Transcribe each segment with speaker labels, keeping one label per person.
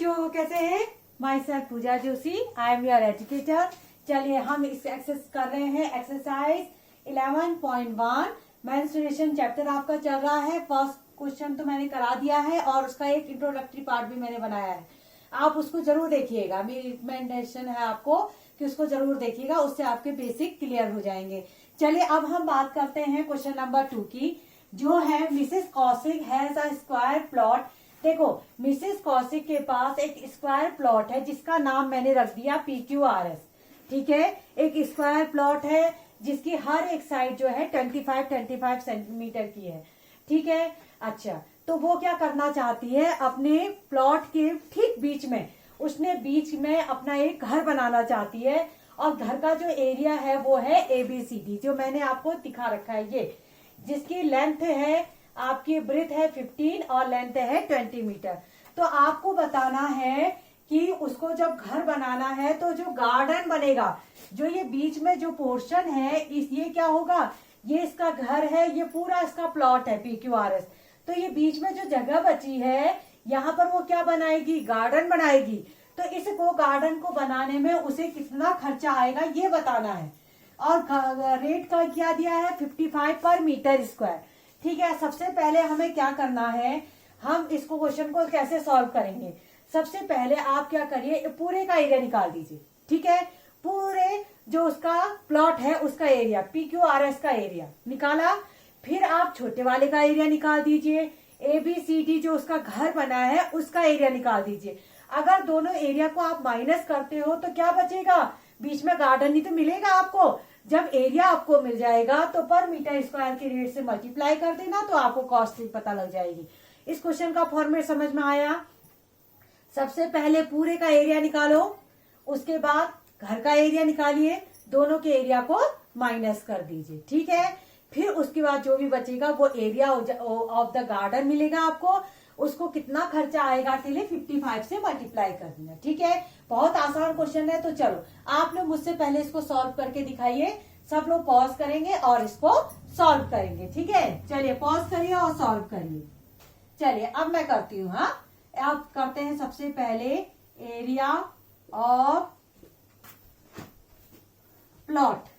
Speaker 1: बच्चों, कैसे हैं? Myself Pooja Joshi, I am your educator. चलिए हम इस एक्सरसाइज कर रहे हैं, एक्सरसाइज 11.1। मेंस्ट्रुएशन चैप्टर आपका चल रहा है। फर्स्ट क्वेश्चन तो मैंने करा दिया है और उसका एक इंट्रोडक्टरी पार्ट भी मैंने बनाया है। आप उसको जरूर देखिएगा, मेरी रिकमेंडेशन है आपको कि उसको जरूर देखिएगा, उससे आपके बेसिक क्लियर हो जाएंगे। चलिए अब हम बात करते हैं क्वेश्चन नंबर 2 की, जो है Mrs Kaushik has a square plot. देखो, मिसेस कौशिक के पास एक स्क्वायर प्लॉट है जिसका नाम मैंने रख दिया PQRS। ठीक है, एक स्क्वायर प्लॉट है जिसकी हर एक साइड जो है 25 सेंटीमीटर की है। ठीक है, अच्छा, तो वो क्या करना चाहती है, अपने प्लॉट के ठीक बीच में उसने बीच में अपना एक घर बनाना चाहती है। और घर का जो एरिया है वो है ABCD, जो मैंने आपको दिखा रखा है, ये जिसकी लेंथ है आपकी, ब्रेथ है 15 और लेंथ है 20 मीटर। तो आपको बताना है कि उसको जब घर बनाना है तो जो गार्डन बनेगा, जो ये बीच में जो पोर्शन है ये क्या होगा, ये इसका घर है, ये पूरा इसका प्लॉट है PQRS। तो ये बीच में जो जगह बची है यहाँ पर वो क्या बनाएगी, गार्डन बनाएगी। तो इसको गार्डन को बनाने में उसे कितना खर्चा आएगा ये बताना है। और रेट का क्या दिया है, 55 पर मीटर स्क्वायर। ठीक है, सबसे पहले हमें क्या करना है, हम इसको क्वेश्चन को कैसे सॉल्व करेंगे। सबसे पहले आप क्या करिए, पूरे का एरिया निकाल दीजिए। ठीक है, पूरे जो उसका प्लॉट है उसका एरिया, PQRS का एरिया निकाला। फिर आप छोटे वाले का एरिया निकाल दीजिए, ABCD जो उसका घर बना है उसका एरिया निकाल दीजिए। अगर दोनों एरिया को आप माइनस करते हो तो क्या बचेगा, बीच में गार्डन ही तो मिलेगा आपको। जब एरिया आपको मिल जाएगा तो पर मीटर स्क्वायर के रेट से मल्टीप्लाई कर देना, तो आपको कॉस्ट पता लग जाएगी। इस क्वेश्चन का फॉर्मेट समझ में आया। सबसे पहले पूरे का एरिया निकालो, उसके बाद घर का एरिया निकालिए, दोनों के एरिया को माइनस कर दीजिए। ठीक है, फिर उसके बाद जो भी बचेगा वो एरिया ऑफ द गार्डन मिलेगा आपको। उसको कितना खर्चा आएगा के लिए 55 से मल्टीप्लाई कर देना। ठीक है, बहुत आसान क्वेश्चन है। तो चलो आप लोग मुझसे पहले इसको सॉल्व करके दिखाइए। सब लोग पॉज करेंगे और इसको सॉल्व करेंगे। ठीक है, चलिए पॉज करिए और सॉल्व करिए। चलिए अब मैं करती हूँ। हाँ, आप करते हैं सबसे पहले area of plot.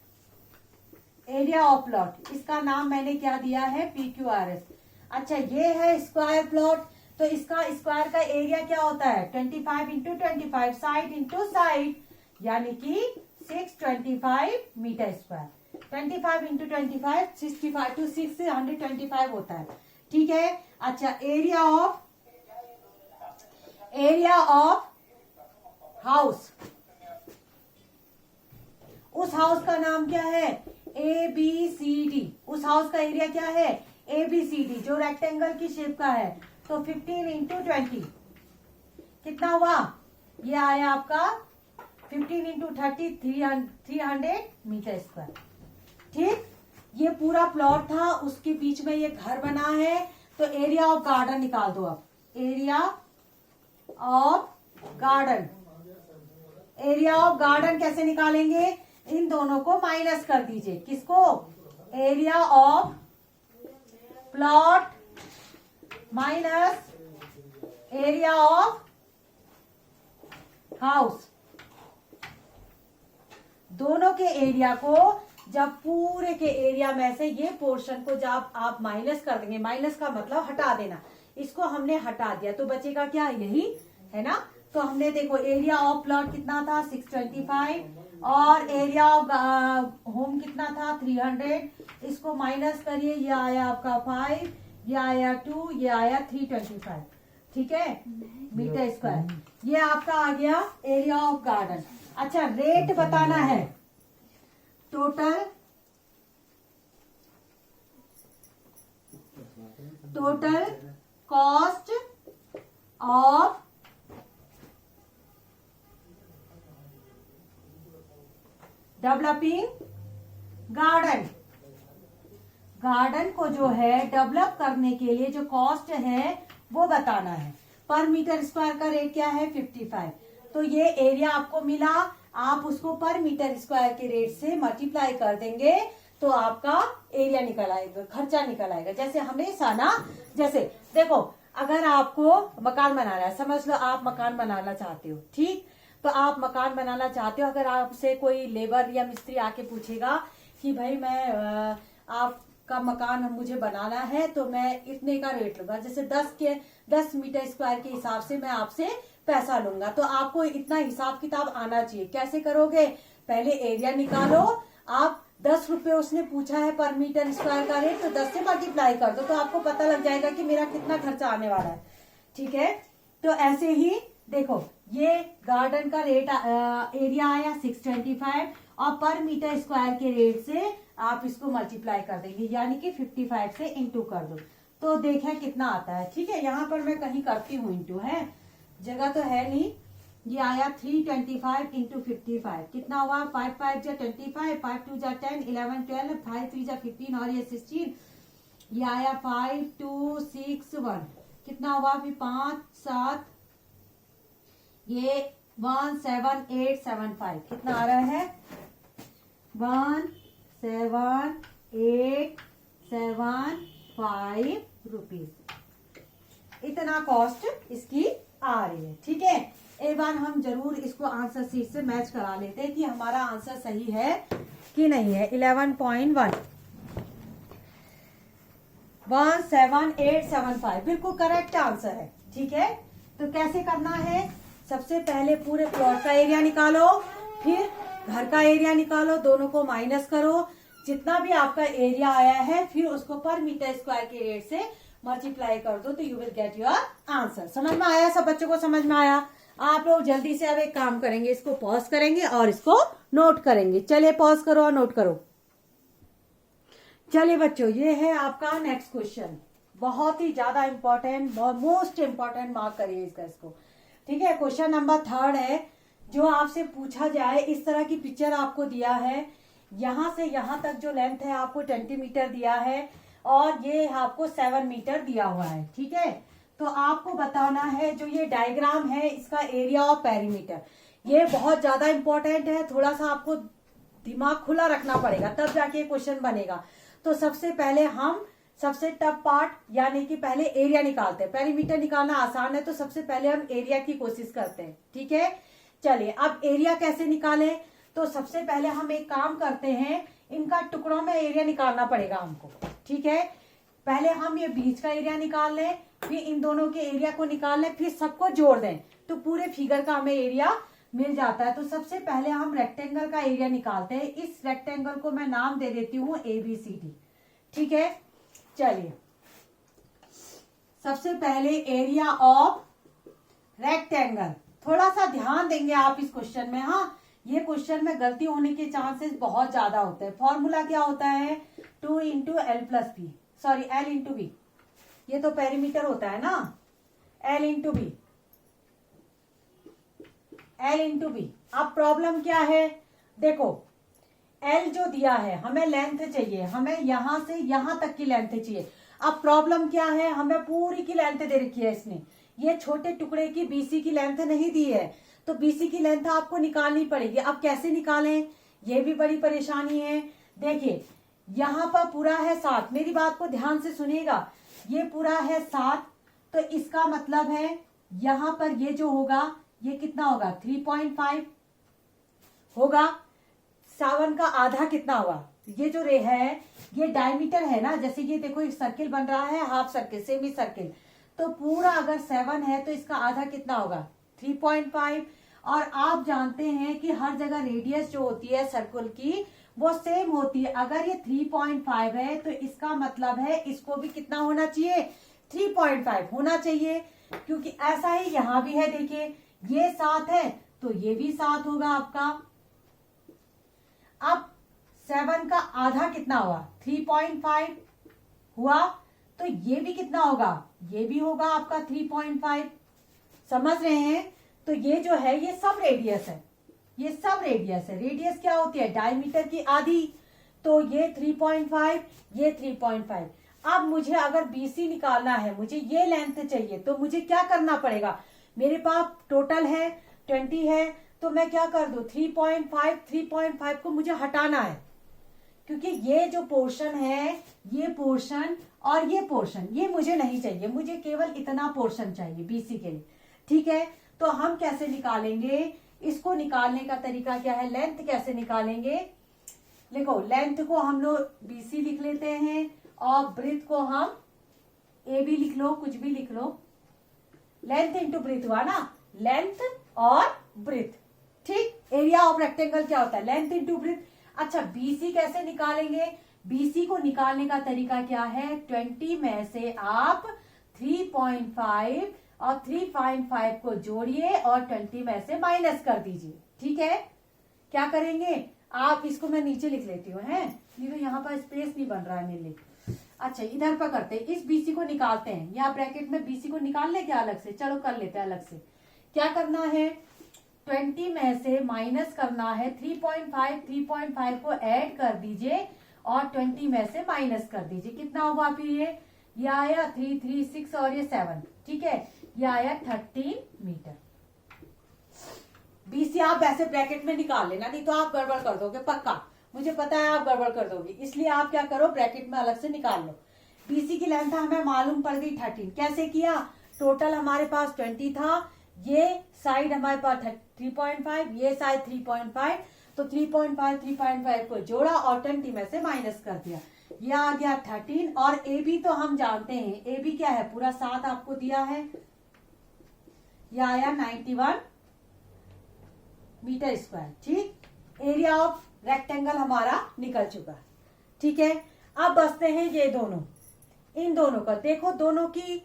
Speaker 1: Area of plot, इसका नाम मैंने क्या दिया है, PQRS। अच्छा, ये है स्क्वायर प्लॉट, तो इसका स्क्वायर का एरिया क्या होता है, 25 इंटू 25, साइड इंटू साइड, यानी कि 625 मीटर स्क्वायर। 25 इंटू 25 65 टू 625 होता है। ठीक है, अच्छा, एरिया ऑफ हाउस, उस हाउस का नाम क्या है, ABCD। उस हाउस का एरिया क्या है, ABCD, जो रेक्टेंगल की शेप का है। तो 15 इंटू 20 कितना हुआ, ये आया आपका 15 इंटू 30 300 मीटर स्क्वायर। ठीक, ये पूरा प्लॉट था, उसके बीच में ये घर बना है। तो एरिया ऑफ गार्डन निकाल दो। अब area of garden, area of garden कैसे निकालेंगे, इन दोनों को माइनस कर दीजिए। किसको, area of plot minus area of house. दोनों के एरिया को जब पूरे के एरिया में से ये पोर्शन को जब आप माइनस कर देंगे, माइनस का मतलब हटा देना, इसको हमने हटा दिया तो बचेगा क्या, यही है ना। तो हमने देखो एरिया ऑफ प्लॉट कितना था, 625, और एरिया ऑफ होम कितना था, 300। इसको माइनस करिए, ये आया आपका 5, ये आया 2, ये आया 325। ठीक है, मीटर स्क्वायर। ये आपका आ गया एरिया ऑफ गार्डन। अच्छा, रेट बताना है, total cost of developing garden. Garden को जो है डेवलप करने के लिए जो कॉस्ट है वो बताना है। पर मीटर स्क्वायर का रेट क्या है, 55। तो ये एरिया आपको मिला, आप उसको पर मीटर स्क्वायर के रेट से मल्टीप्लाई कर देंगे तो आपका एरिया निकल आएगा, खर्चा निकल आएगा। जैसे हमेशा ना, जैसे देखो अगर आपको मकान बनाना है, समझ लो आप मकान बनाना चाहते हो, ठीक, तो आप मकान बनाना चाहते हो, अगर आपसे कोई लेबर या मिस्त्री आके पूछेगा कि भाई मैं आपका मकान मुझे बनाना है तो मैं इतने का रेट लूंगा, जैसे 10 मीटर स्क्वायर के हिसाब से मैं आपसे पैसा लूंगा, तो आपको इतना हिसाब किताब आना चाहिए। कैसे करोगे, पहले एरिया निकालो, आप 10 रुपए उसने पूछा है पर मीटर स्क्वायर का रेट, तो 10 से मल्टीप्लाई कर दो तो आपको पता लग जाएगा कि मेरा कितना खर्चा आने वाला है, ठीक है। तो ऐसे ही देखो, ये गार्डन का रेट एरिया आया 625 और पर मीटर स्क्वायर के रेट से आप इसको मल्टीप्लाई कर देंगे, यानी कि 55 से इंटू कर दो तो देखें कितना आता है, ठीक है। यहाँ पर मैं कहीं करती हूँ इंटू, है जगह तो है नहीं, ये आया 325 इंटू 55, कितना हुआ, 5 5 जा 25, 5 2 जा 10, 11 12, 5 3 जा 15 और ये 16, ये आया 5 2 6 1, कितना हुआ अभी 5 7, ये 1 7 8 7 5, कितना आ रहा है 1 7 8 7 5 रुपीज, इतना कॉस्ट इसकी आ रही है, ठीक है। एक बार हम जरूर इसको आंसर शीट से मैच करा लेते हैं कि हमारा आंसर सही है कि नहीं है। 11.1 17875 बिल्कुल करेक्ट आंसर है, ठीक है। तो कैसे करना है, सबसे पहले पूरे प्लॉट का एरिया निकालो, फिर घर का एरिया निकालो, दोनों को माइनस करो, जितना भी आपका एरिया आया है फिर उसको पर मीटर स्क्वायर के रेट से मल्टीप्लाई कर दो तो you will get your answer. समझ में आया, सब बच्चों को समझ में आया। आप लोग जल्दी से अब एक काम करेंगे, इसको पॉज करेंगे और इसको नोट करेंगे। चलिए पॉज करो और नोट करो। चलिए बच्चों, ये है आपका नेक्स्ट क्वेश्चन, बहुत ही ज्यादा इंपॉर्टेंट, मोस्ट इंपॉर्टेंट, मार्क करिए इसको, ठीक है। क्वेश्चन नंबर 3 है, जो आपसे पूछा जाए, इस तरह की पिक्चर आपको दिया है, यहां से यहां तक जो लेंथ है आपको 20 मीटर दिया है और ये आपको 7 मीटर दिया हुआ है, ठीक है। तो आपको बताना है, जो ये डायग्राम है इसका एरिया और पेरीमीटर, ये बहुत ज्यादा इंपॉर्टेंट है, थोड़ा सा आपको दिमाग खुला रखना पड़ेगा तब जाके क्वेश्चन बनेगा। तो सबसे पहले हम सबसे टफ पार्ट यानी कि पहले एरिया निकालते हैं, पेरीमीटर निकालना आसान है तो सबसे पहले हम एरिया की कोशिश करते हैं, ठीक है। चलिए अब एरिया कैसे निकालें, तो सबसे पहले हम एक काम करते हैं, इनका टुकड़ों में एरिया निकालना पड़ेगा हमको, ठीक है। पहले हम ये बीच का एरिया निकाल लें, फिर इन दोनों के एरिया को निकाल लें, फिर सबको जोड़ दें तो पूरे फिगर का हमें एरिया मिल जाता है। तो सबसे पहले हम रेक्टेंगल का एरिया निकालते हैं, इस रेक्टेंगल को मैं नाम दे देती हूँ ABCD, ठीक है। चलिए सबसे पहले एरिया ऑफ रेक्टेंगल, थोड़ा सा ध्यान देंगे आप इस क्वेश्चन में, हाँ ये क्वेश्चन में गलती होने के चांसेस बहुत ज्यादा होते हैं। फॉर्मूला क्या होता है, 2 into L plus B, sorry L into B, ये तो पेरीमीटर होता है ना, L into B, L into B. अब प्रॉब्लम क्या है, देखो एल जो दिया है हमें लेंथ चाहिए, हमें यहां से यहां तक की लेंथ चाहिए। अब प्रॉब्लम क्या है, हमें पूरी की लेंथ दे रखी है इसने, ये छोटे टुकड़े की BC की लेंथ नहीं दी है, तो BC की लेंथ आपको निकालनी पड़ेगी। अब कैसे निकालें, ये भी बड़ी परेशानी है। देखिए यहाँ पर पूरा है 7, मेरी बात को ध्यान से सुनिएगा, ये पूरा है 7, तो इसका मतलब है यहाँ पर ये जो होगा ये कितना होगा, 3.5 होगा। 7 का आधा कितना हुआ, ये जो रे है ये डायमीटर है ना, जैसे ये देखो एक सर्किल बन रहा है, हाफ सर्किल, सेमी सर्किल, तो पूरा अगर 7 है तो इसका आधा कितना होगा, 3.5। और आप जानते हैं कि हर जगह रेडियस जो होती है सर्कल की वो सेम होती है, अगर ये 3.5 है तो इसका मतलब है इसको भी कितना होना चाहिए, 3.5 होना चाहिए, क्योंकि ऐसा ही यहाँ भी है। देखिए ये 7 है तो ये भी 7 होगा आपका। अब 7 का आधा कितना हुआ, 3.5 हुआ, तो ये भी कितना होगा, ये भी होगा आपका 3.5, समझ रहे हैं। तो ये जो है ये सब रेडियस है, ये सब रेडियस है। रेडियस क्या होती है, डायमीटर की आधी, तो ये 3.5, ये 3.5। अब मुझे अगर BC निकालना है, मुझे ये लेंथ चाहिए, तो मुझे क्या करना पड़ेगा, मेरे पास टोटल है 20 है, तो मैं क्या कर दूं, 3.5 को मुझे हटाना है, क्योंकि ये जो पोर्शन है, ये पोर्शन और ये पोर्शन, ये मुझे नहीं चाहिए, मुझे केवल इतना पोर्शन चाहिए बीसी के लिए। ठीक है, तो हम कैसे निकालेंगे इसको? निकालने का तरीका क्या है? लेंथ कैसे निकालेंगे? देखो, लेंथ को हम लोग बीसी लिख लेते हैं और ब्रेथ को हम ए बी लिख लो, कुछ भी लिख लो। लेंथ इंटू ब्रेथ हुआ ना, लेंथ और ब्रेथ। ठीक, एरिया ऑफ रेक्टेंगल क्या होता है? Length into breadth. अच्छा, बीसी कैसे निकालेंगे? बीसी को निकालने का तरीका क्या है? 20 में से आप 3.5 और 3.5 को जोड़िए और 20 में से माइनस कर दीजिए। ठीक है, क्या करेंगे आप? इसको मैं नीचे लिख लेती हूँ, है ये यहाँ पर स्पेस नहीं बन रहा है मेरे लिए। अच्छा, इधर पर करते हैं, इस बीसी को निकालते हैं, यहाँ ब्रैकेट में बीसी को निकाल ले क्या अलग से? चलो कर लेते हैं अलग से। क्या करना है? 20 में से माइनस करना है 3.5 को ऐड कर दीजिए और 20 में से माइनस कर दीजिए। कितना हुआ फिर? ये आया 3, 3, 6 और ये 7। ठीक है, ये आया 13 मीटर। बीसी आप वैसे ब्रैकेट में निकाल लेना, नहीं तो आप गड़बड़ कर दोगे पक्का, मुझे पता है आप गड़बड़ कर दोगे, इसलिए आप क्या करो, ब्रैकेट में अलग से निकाल लो। बीसी की लेंथ हमें मालूम पड़ गई 13। कैसे किया? टोटल हमारे पास 20 था, ये साइड हमारे पास 3.5, ये साइड 3.5, तो 3.5 3.5 को जोड़ा और 20 में से माइनस कर दिया, ये आ गया 13। और ए बी तो हम जानते हैं, ए बी क्या है? पूरा 7 आपको दिया है, ये आया 91 मीटर स्क्वायर। ठीक, एरिया ऑफ रेक्टेंगल हमारा निकल चुका। ठीक है, अब बचते हैं ये दोनों, इन दोनों का देखो, दोनों की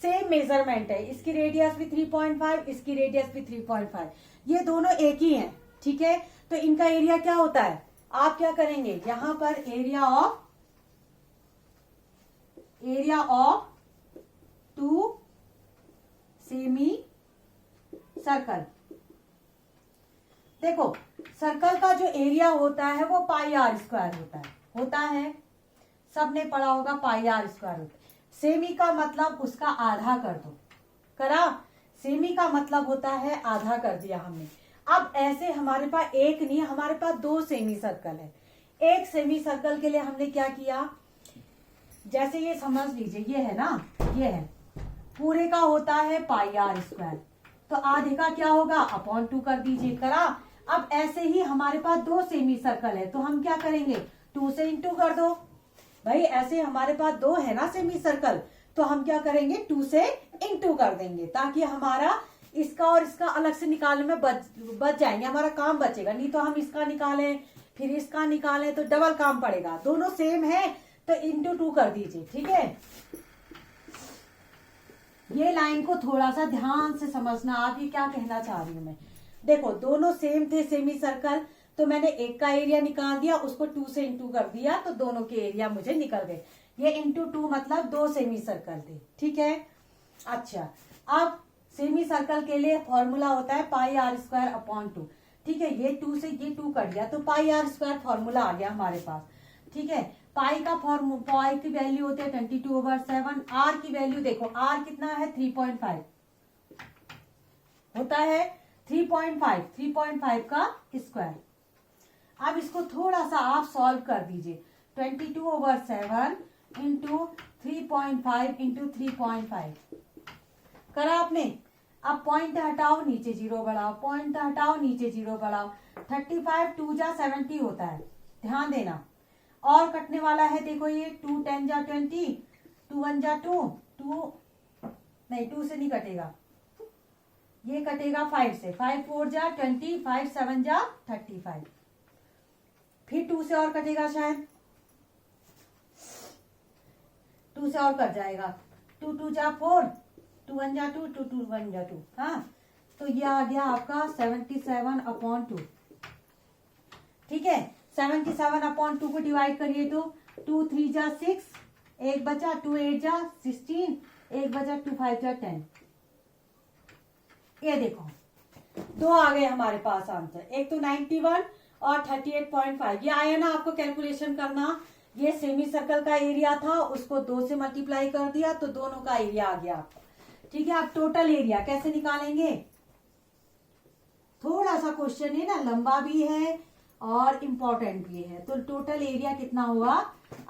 Speaker 1: सेम मेजरमेंट है, इसकी रेडियस भी 3.5, इसकी रेडियस भी 3.5, ये दोनों एक ही हैं। ठीक है, तो इनका एरिया क्या होता है? आप क्या करेंगे, यहां पर एरिया ऑफ 2 सेमी सर्कल। देखो, सर्कल का जो एरिया होता है वो पाई आर स्क्वायर होता है, सबने पढ़ा होगा, पाई आर स्क्वायर होता है। सेमी का मतलब उसका आधा कर दो, करा? सेमी का मतलब होता है आधा कर दिया हमने। अब ऐसे हमारे पास एक नहीं, हमारे पास 2 सेमी सर्कल है। एक सेमी सर्कल के लिए हमने क्या किया, जैसे ये समझ लीजिए, ये है ना, ये है, पूरे का होता है पाई आर स्क्वायर, तो आधे का क्या होगा? अपॉन 2 कर दीजिए, करा? अब ऐसे ही हमारे पास 2 सेमी सर्कल है, तो हम क्या करेंगे, 2 से इंटू कर दो। भाई ऐसे हमारे पास 2 है ना सेमी सर्कल, तो हम क्या करेंगे, 2 से इंटू कर देंगे, ताकि हमारा इसका और इसका अलग से निकालने में बच जाएंगे, हमारा काम बचेगा। नहीं तो हम इसका निकालें फिर इसका निकालें तो डबल काम पड़ेगा। दोनों सेम है तो इंटू 2 कर दीजिए। ठीक है, ये लाइन को थोड़ा सा ध्यान से समझना, आप ये क्या कहना चाह रही हूं मैं। देखो, दोनों सेम थे सेमी सर्कल, तो मैंने एक का एरिया निकाल दिया, उसको 2 से इंटू कर दिया, तो दोनों के एरिया मुझे निकल गए। ये इंटू 2 मतलब 2 सेमी सर्कल थे। ठीक है, अच्छा, अब सेमी सर्कल के लिए फॉर्मूला होता है पाई आर स्क्वायर अपॉन 2। ठीक है, ये 2 से ये 2 कट गया, तो पाई आर स्क्वायर फॉर्मूला आ गया हमारे पास। ठीक है, पाई की वैल्यू होती है 22/7। आर की वैल्यू देखो, आर कितना है, 3.5 होता है, 3.5 का स्क्वायर। अब इसको थोड़ा सा आप सॉल्व कर दीजिए, 22/7 इंटू 3.5 इंटू 3.5 करा आपने। अब पॉइंट हटाओ, नीचे 0 बढ़ाओ, पॉइंट हटाओ, नीचे 0 बढ़ाओ, 35 2 जा 70 होता है, ध्यान देना। और कटने वाला है, देखो ये 2 10 जा 20, 2 1 जा 2, 2 से नहीं कटेगा, ये कटेगा 5 से, 5 4 जा 20, 5 7 जा 35, फिर 2 से और कटेगा, शायद 2 से और कट जाएगा, 2 2 जा 4, 2 1 जा 2, 2 2 1 जा 2। हाँ, तो ये आ गया आपका 77/2। ठीक है, 77/2 को डिवाइड करिए तो 2 3 जा 6, एक बचा, 2 8 जा 16, एक बचा, 2 5 जा 10। ये देखो, 2 आ गए हमारे पास आंसर, एक तो 91 और 38.5। ये आया ना, आपको कैलकुलेशन करना। ये सेमी सर्कल का एरिया था, उसको 2 से मल्टीप्लाई कर दिया, तो दोनों का एरिया आ गया आपका। ठीक है, आप टोटल एरिया कैसे निकालेंगे, थोड़ा सा क्वेश्चन है ना, लंबा भी है और इम्पोर्टेंट भी है। तो टोटल एरिया कितना हुआ,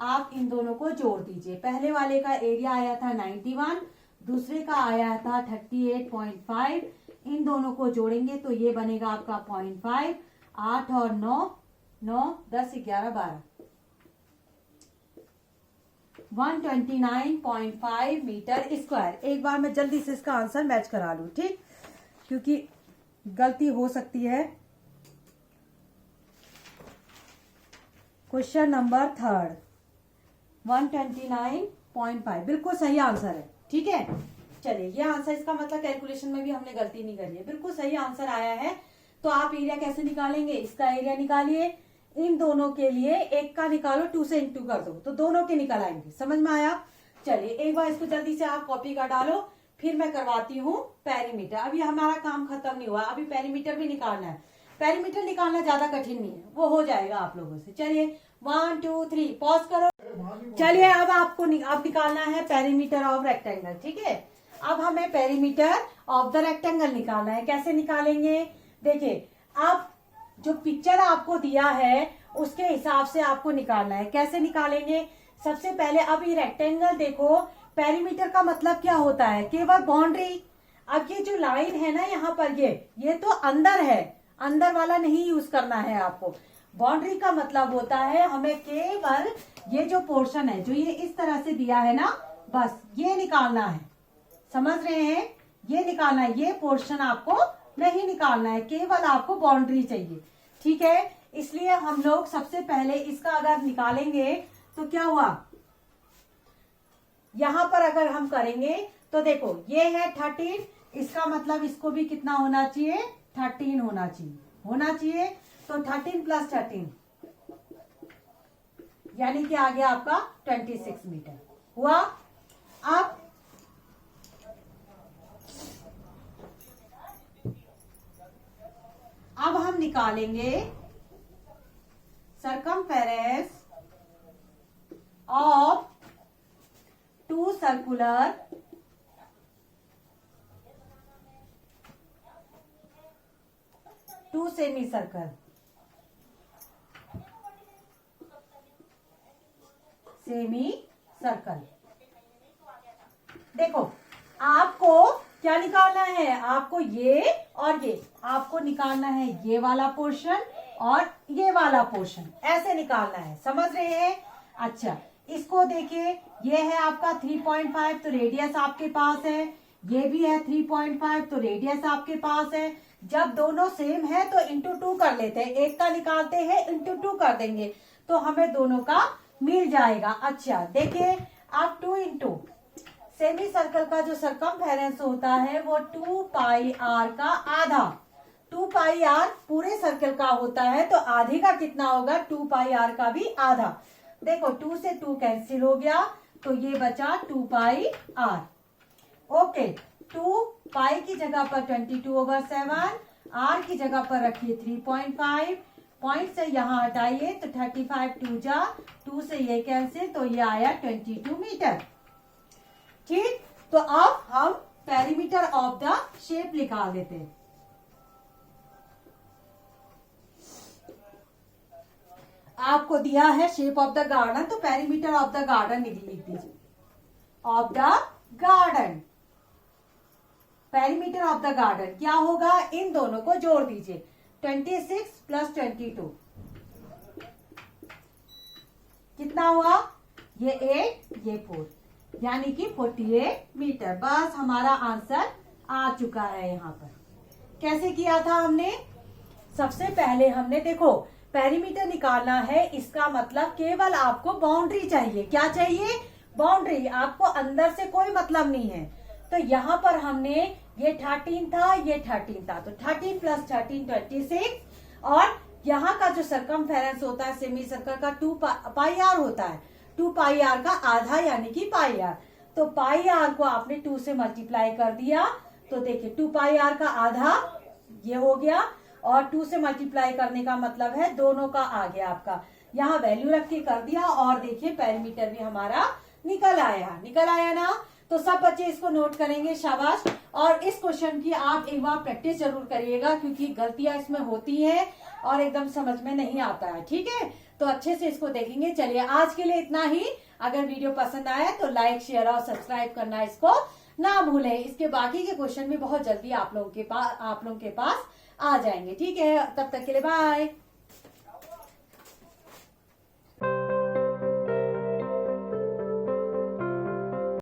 Speaker 1: आप इन दोनों को जोड़ दीजिए। पहले वाले का एरिया आया था 91, दूसरे का आया था 38.5। इन दोनों को जोड़ेंगे तो ये बनेगा आपका 0.5। 8 और 9, 9 10 11 12, 129.5 मीटर स्क्वायर। एक बार मैं जल्दी से इसका आंसर मैच करा लूं, ठीक, क्योंकि गलती हो सकती है। क्वेश्चन नंबर 3, 129.5 बिल्कुल सही आंसर है, ठीक है। चलिए, ये आंसर, इसका मतलब कैलकुलेशन में भी हमने गलती नहीं करी है, बिल्कुल सही आंसर आया है। तो आप एरिया कैसे निकालेंगे, इसका एरिया निकालिए, इन दोनों के लिए एक का निकालो, 2 से इंटू कर दो तो दोनों के निकल आएंगे। समझ में आया। चलिए एक बार इसको जल्दी से आप कॉपी का डालो, फिर मैं करवाती हूँ पेरीमीटर। अभी हमारा काम खत्म नहीं हुआ, अभी पेरीमीटर भी निकालना है। पेरीमीटर निकालना ज्यादा कठिन नहीं है, वो हो जाएगा आप लोगों से। चलिए 1 2 3 पॉज करो। चलिए अब आपको अब निकालना है पेरीमीटर ऑफ रेक्टेंगल, ठीक है। अब हमें पेरीमीटर ऑफ द रेक्टेंगल निकालना है। कैसे निकालेंगे, देखिए अब जो पिक्चर आपको दिया है उसके हिसाब से आपको निकालना है। कैसे निकालेंगे, सबसे पहले अब ये रेक्टेंगल देखो, पेरीमीटर का मतलब क्या होता है, केवल बाउंड्री। अब ये जो लाइन है ना यहाँ पर, ये तो अंदर है, अंदर वाला नहीं यूज करना है आपको। बाउंड्री का मतलब होता है हमें केवल ये जो पोर्शन है, जो ये इस तरह से दिया है ना, बस ये निकालना है। समझ रहे हैं, ये निकालना है, ये पोर्शन आपको नहीं निकालना है, केवल आपको बाउंड्री चाहिए, ठीक है। इसलिए हम लोग सबसे पहले इसका अगर निकालेंगे तो क्या हुआ, यहां पर अगर हम करेंगे तो देखो ये है 13, इसका मतलब इसको भी कितना होना चाहिए, 13 होना चाहिए। तो 13 + 13 यानी कि आ गया आपका 26 मीटर हुआ। अब हम निकालेंगे circumference of 2 circular two semi circle. देखो आपको क्या निकालना है, आपको ये और ये आपको निकालना है, ये वाला पोर्शन और ये वाला पोर्शन, ऐसे निकालना है। समझ रहे हैं। अच्छा इसको देखिए, ये है आपका 3.5, तो रेडियस आपके पास है, ये भी है 3.5, तो रेडियस आपके पास है। जब दोनों सेम है तो इंटू 2 कर लेते हैं, एक का निकालते हैं इंटू 2 कर देंगे तो हमें दोनों का मिल जाएगा। अच्छा देखिए, आप 2 इंटू सेमी सर्कल का जो सरकमफेरेंस होता है वो 2πr का आधा, 2πr पूरे सर्कल का होता है, तो आधे का कितना होगा, 2πr का भी आधा। देखो 2 से 2 कैंसिल हो गया तो ये बचा 2πr। ओके, 2π की जगह पर 22/7, r की जगह पर रखिए 3.5, पॉइंट से यहाँ हटाइए तो 35 2 जा, 2 से ये कैंसिल तो ये आया 22 मीटर। ठीक, तो अब हम पेरीमीटर ऑफ द शेप निकाल देते हैं। आपको दिया है शेप ऑफ द गार्डन, तो पेरीमीटर ऑफ द गार्डन लिख दीजिए। Of the garden, perimeter of the garden क्या होगा, इन दोनों को जोड़ दीजिए, 26 + 22 कितना हुआ, ये 8 ये 4 यानी कि 48 मीटर। बस हमारा आंसर आ चुका है। यहाँ पर कैसे किया था हमने, सबसे पहले हमने देखो पेरीमीटर निकालना है, इसका मतलब केवल आपको बाउंड्री चाहिए। क्या चाहिए, बाउंड्री, आपको अंदर से कोई मतलब नहीं है। तो यहाँ पर हमने ये 13 था, ये 13 था, तो 13 + 13 26, और यहाँ का जो सरकमफेरेंस होता है सेमी सर्कल का 2πr होता है, 2πr का आधा यानी कि πr, तो πr को आपने 2 से मल्टीप्लाई कर दिया तो देखिए 2πr का आधा ये हो गया, और 2 से मल्टीप्लाई करने का मतलब है दोनों का आ गया आपका, यहाँ वैल्यू रख के कर दिया, और देखिए पेरीमीटर भी हमारा निकल आया ना। तो सब बच्चे इसको नोट करेंगे, शाबाश। और इस क्वेश्चन की आप एक बार प्रैक्टिस जरूर करिएगा क्योंकि गलतियां इसमें होती हैं। और एकदम समझ में नहीं आता है। ठीक है, तो अच्छे से इसको देखेंगे। चलिए आज के लिए इतना ही। अगर वीडियो पसंद आया तो लाइक शेयर और सब्सक्राइब करना इसको ना भूलें। इसके बाकी के क्वेश्चन भी बहुत जल्दी आप लोगों के पास आ जाएंगे। ठीक है, तब तक के लिए बाय।